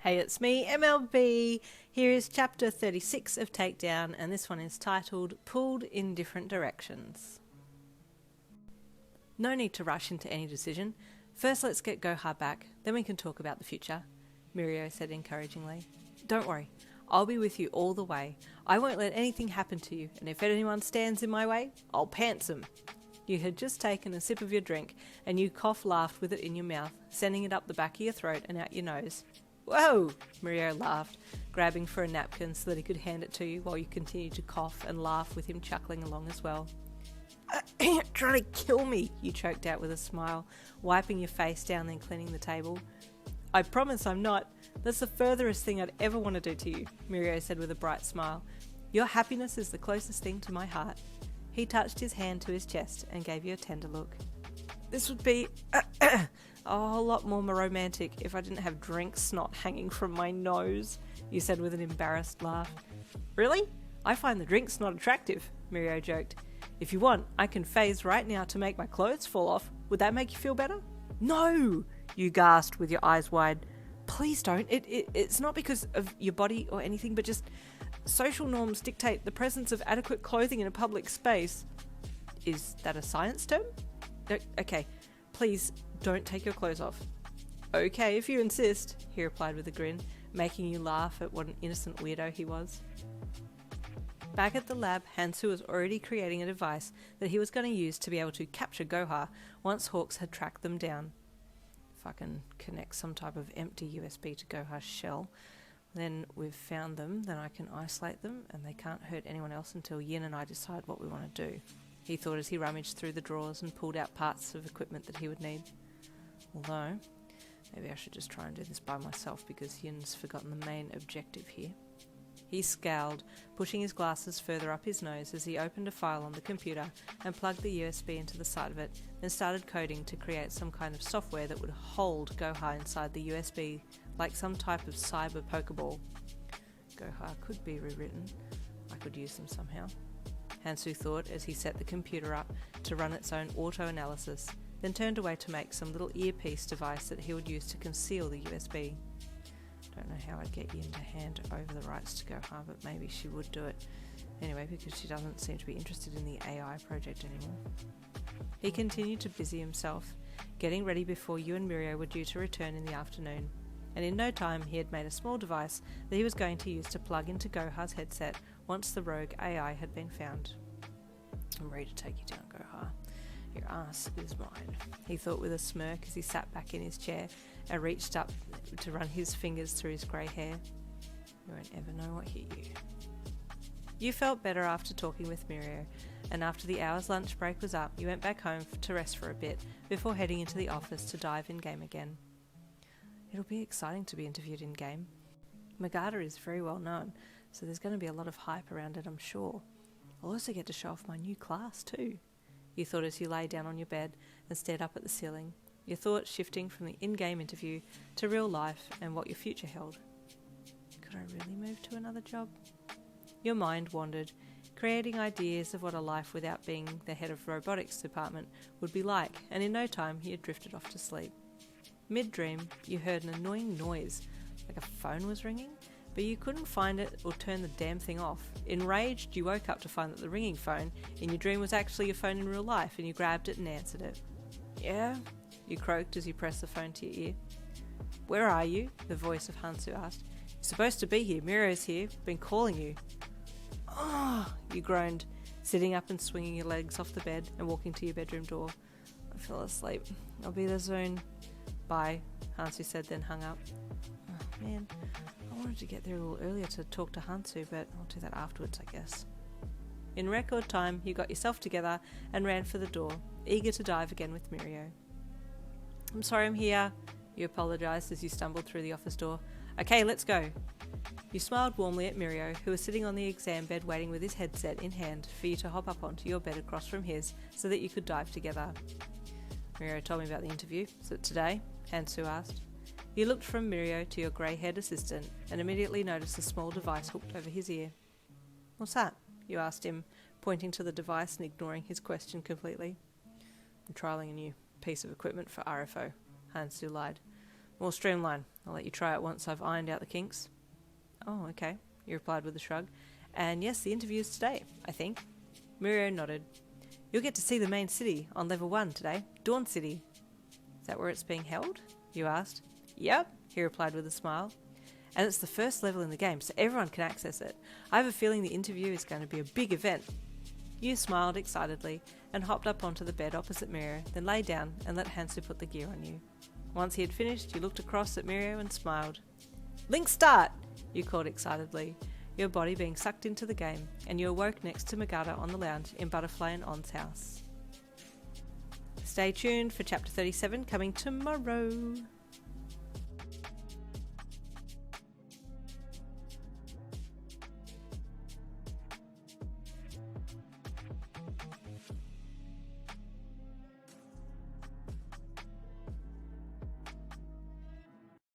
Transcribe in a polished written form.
Hey, it's me, MLB. Here is chapter 36 of Takedown, and this one is titled Pulled in Different Directions. No need to rush into any decision. First, let's get Goha back, then we can talk about the future, Mirio said encouragingly. Don't worry, I'll be with you all the way. I won't let anything happen to you, and if anyone stands in my way, I'll pants them. You had just taken a sip of your drink, and you laughed with it in your mouth, sending it up the back of your throat and out your nose. Whoa! Mirio laughed, grabbing for a napkin so that he could hand it to you while you continued to cough and laugh with him chuckling along as well. Trying to kill me, you choked out with a smile, wiping your face down then cleaning the table. I promise I'm not. That's the furthest thing I'd ever want to do to you, Mirio said with a bright smile. Your happiness is the closest thing to my heart. He touched his hand to his chest and gave you a tender look. This would be a whole lot more romantic if I didn't have drink snot hanging from my nose, you said with an embarrassed laugh. Really? I find the drink snot attractive, Mirio joked. If you want, I can phase right now to make my clothes fall off. Would that make you feel better? No, you gasped with your eyes wide. Please don't. It's not because of your body or anything, but just social norms dictate the presence of adequate clothing in a public space. Is that a science term? Okay, please don't take your clothes off. Okay, if you insist, he replied with a grin, making you laugh at what an innocent weirdo he was. Back at the lab, Hansu was already creating a device that he was going to use to be able to capture Goha once Hawks had tracked them down. If I can connect some type of empty USB to Goha's shell, then we've found them, then I can isolate them and they can't hurt anyone else until Yin and I decide what we want to do, he thought as he rummaged through the drawers and pulled out parts of equipment that he would need. Although, maybe I should just try and do this by myself because Yin's forgotten the main objective here. He scowled, pushing his glasses further up his nose as he opened a file on the computer and plugged the USB into the side of it, then started coding to create some kind of software that would hold Goha inside the USB like some type of cyber pokeball. Goha could be rewritten. I could use them somehow, Hansu thought as he set the computer up to run its own auto-analysis, then turned away to make some little earpiece device that he would use to conceal the USB. Don't know how I'd get Yin to hand over the rights to Goha, but maybe she would do it anyway because she doesn't seem to be interested in the AI project anymore. He continued to busy himself, getting ready before you and Mirio were due to return in the afternoon, and in no time he had made a small device that he was going to use to plug into Goha's headset once the rogue AI had been found. I'm ready to take you down, Goha. Your ass is mine, he thought with a smirk as he sat back in his chair and reached up to run his fingers through his grey hair. You won't ever know what hit you. You felt better after talking with Mirio, and after the hour's lunch break was up, you went back home to rest for a bit before heading into the office to dive in-game again. It'll be exciting to be interviewed in-game. Magata is very well known, so there's going to be a lot of hype around it, I'm sure. I'll also get to show off my new class too, you thought as you lay down on your bed and stared up at the ceiling, your thoughts shifting from the in-game interview to real life and what your future held. Could I really move to another job? Your mind wandered, creating ideas of what a life without being the head of robotics department would be like, and in no time you had drifted off to sleep. Mid-dream, you heard an annoying noise, like a phone was ringing, but you couldn't find it or turn the damn thing off. Enraged, you woke up to find that the ringing phone in your dream was actually your phone in real life, and you grabbed it and answered it. Yeah? You croaked as you pressed the phone to your ear. Where are you? The voice of Hansu asked. You're supposed to be here. Mirio's here. Been calling you. Oh, you groaned, sitting up and swinging your legs off the bed and walking to your bedroom door. I fell asleep. I'll be there soon. Bye, Hansu said, then hung up. Oh, man, I wanted to get there a little earlier to talk to Hansu, but I'll do that afterwards, I guess. In record time, you got yourself together and ran for the door, eager to dive again with Mirio. I'm sorry I'm here, you apologised as you stumbled through the office door. Okay, let's go. You smiled warmly at Mirio, who was sitting on the exam bed waiting with his headset in hand for you to hop up onto your bed across from his so that you could dive together. Mirio told me about the interview. Is it today? Hansu asked. You looked from Mirio to your grey-haired assistant and immediately noticed a small device hooked over his ear. What's that? You asked him, pointing to the device and ignoring his question completely. I'm trialling a new piece of equipment for RFO, Hansu lied. More streamlined. I'll let you try it once I've ironed out the kinks. Oh, okay, he replied with a shrug. And yes, the interview is today, I think. Mirio nodded. You'll get to see the main city on level 1 today, Dawn City. Is that where it's being held? You asked. Yep, he replied with a smile. And it's the first level in the game, so everyone can access it. I have a feeling the interview is going to be a big event. You smiled excitedly and hopped up onto the bed opposite Mirio, then lay down and let Hansu put the gear on you. Once he had finished, you looked across at Mirio and smiled. Link start! You called excitedly, your body being sucked into the game, and you awoke next to Magata on the lounge in Butterfly and On's house. Stay tuned for chapter 37 coming tomorrow.